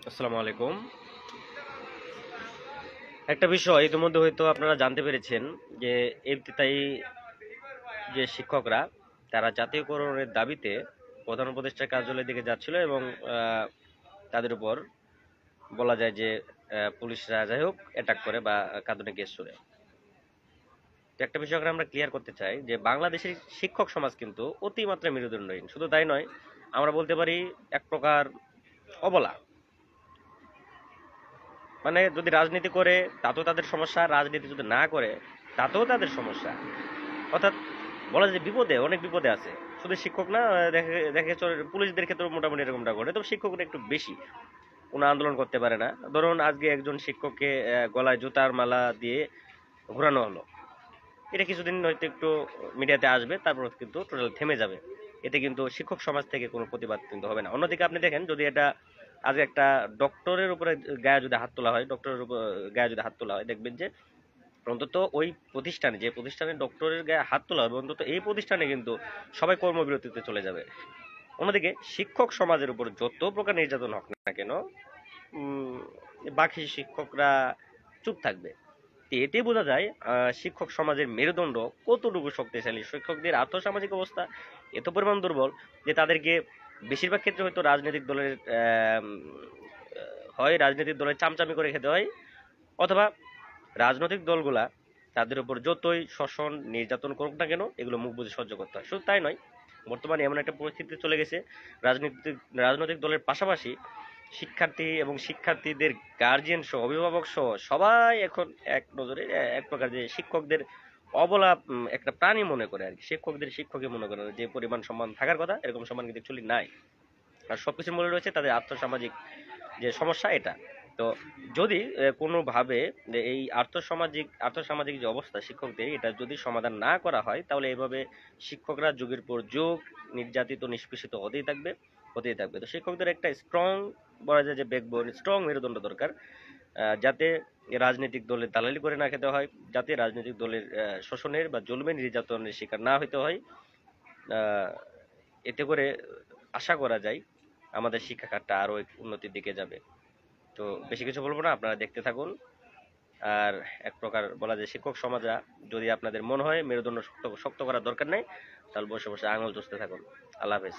আসসালামু আলাইকুম। একটা বিষয় ইতিমধ্যে হয়তো আপনারা জানতে পেরেছেন যে এফতিতাই যে শিক্ষকরা তারা জাতীয়করণের দাবিতে প্রধান উপদেষ্টার কার্যালয়ের দিকে যাচ্ছিল এবং তাদের উপর বলা যায় যে পুলিশরা যাই হোক অ্যাটাক করে বা কাঁদনে গ্যাস ছুড়ে। তো একটা বিষয় আমরা ক্লিয়ার করতে চাই যে বাংলাদেশের শিক্ষক সমাজ কিন্তু অতিমাত্রায় মেরুদণ্ডহীন। শুধু তাই নয়, আমরা বলতে পারি এক প্রকার অবলা। মানে যদি রাজনীতি করে তাতেও তাদের সমস্যা, রাজনীতি যদি না করে তাতেও তাদের সমস্যা। অর্থাৎ বলা যায় যে বিপদে অনেক বিপদে আছে। শুধু শিক্ষক না, দেখে দেখে পুলিশদের ক্ষেত্রে মোটামুটি এরকমটা করে, তবে শিক্ষকরা একটু বেশি কোনো আন্দোলন করতে পারে না। ধরুন আজকে একজন শিক্ষককে গলায় জুতার মালা দিয়ে ঘোরানো হলো, এটা কিছুদিন হয়তো একটু মিডিয়াতে আসবে, তারপর কিন্তু টোটাল থেমে যাবে। এতে কিন্তু শিক্ষক সমাজ থেকে কোনো প্রতিবাদ কিন্তু হবে না। অন্যদিকে আপনি দেখেন, যদি এটা আজ একটা ডক্টরের উপরে গায়ে যদি হাত তোলা হয়, ডক্টরের উপর গায়ে যদি হাত তোলা হয়, দেখবেন যে অন্তত ওই প্রতিষ্ঠানে, যে প্রতিষ্ঠানে ডক্টরের গায়ে হাত তোলা হবে, অন্তত এই প্রতিষ্ঠানে কিন্তু সবাই কর্মবিরতিতে চলে যাবে। অন্যদিকে শিক্ষক সমাজের উপর যত প্রকার নির্যাতন হোক না কেন, উম, বাকি শিক্ষকরা চুপ থাকবে। তো এতে বোঝা যায় শিক্ষক সমাজের মেরুদণ্ড কতটুকু শক্তিশালী। শিক্ষকদের আর্থসামাজিক অবস্থা এত পরিমাণ দুর্বল যে তাদেরকে বেশিরভাগ ক্ষেত্রে হয়তো রাজনৈতিক দলের হয় রাজনৈতিক দলের চামচামি করে খেতে হয়, অথবা রাজনৈতিক দলগুলা তাদের উপর যতই শোষণ নির্যাতন করুক না কেন, এগুলো মুখ বুজে সহ্য করতে হয়। শুধু তাই নয়, বর্তমানে এমন একটা পরিস্থিতি চলে গেছে, রাজনৈতিক রাজনৈতিক দলের পাশাপাশি শিক্ষার্থী এবং শিক্ষার্থীদের গার্জিয়ান সহ, অভিভাবক সহ সবাই এখন এক নজরে এক প্রকার যে শিক্ষকদের অবলা একটা প্রাণী মনে করে আর কি। শিক্ষকদের শিক্ষকই মনে করে, যে পরিমাণ সম্মান থাকার কথা এরকম সম্মান কিন্তু অ্যাকচুয়ালি নাই। আর সবকিছুর মূলে রয়েছে তাদের আর্থসামাজিক যে সমস্যা, এটা। তো যদি কোনোভাবে এই আর্থসামাজিক যে অবস্থা শিক্ষকদের, এটা যদি সমাধান না করা হয়, তাহলে এইভাবে শিক্ষকরা যুগের পর যুগ নির্যাতিত নিষ্পেষিত হতেই থাকবে। তো শিক্ষকদের একটা স্ট্রং, বলা যায় যে ব্যাকবোন, স্ট্রং মেরুদণ্ড দরকার, যাতে রাজনৈতিক দলের দালালি করে না খেতে হয়, যাতে রাজনৈতিক দলের শোষণের বা জুলুমের নির্যাতনের শিকার না হতে হয়। আহ, এতে করে আশা করা যায় আমাদের শিক্ষা খাতটা আরো উন্নতির দিকে যাবে। তো বেশি কিছু বলবো না, আপনারা দেখতে থাকুন। আর এক প্রকার বলা যায়, শিক্ষক সমাজরা যদি আপনাদের মনে হয় মেরুদণ্ড শক্ত শক্ত করার দরকার নেই, তাহলে বসে বসে আঙুল চুষতে থাকুন। আল্লাহ হাফেজ।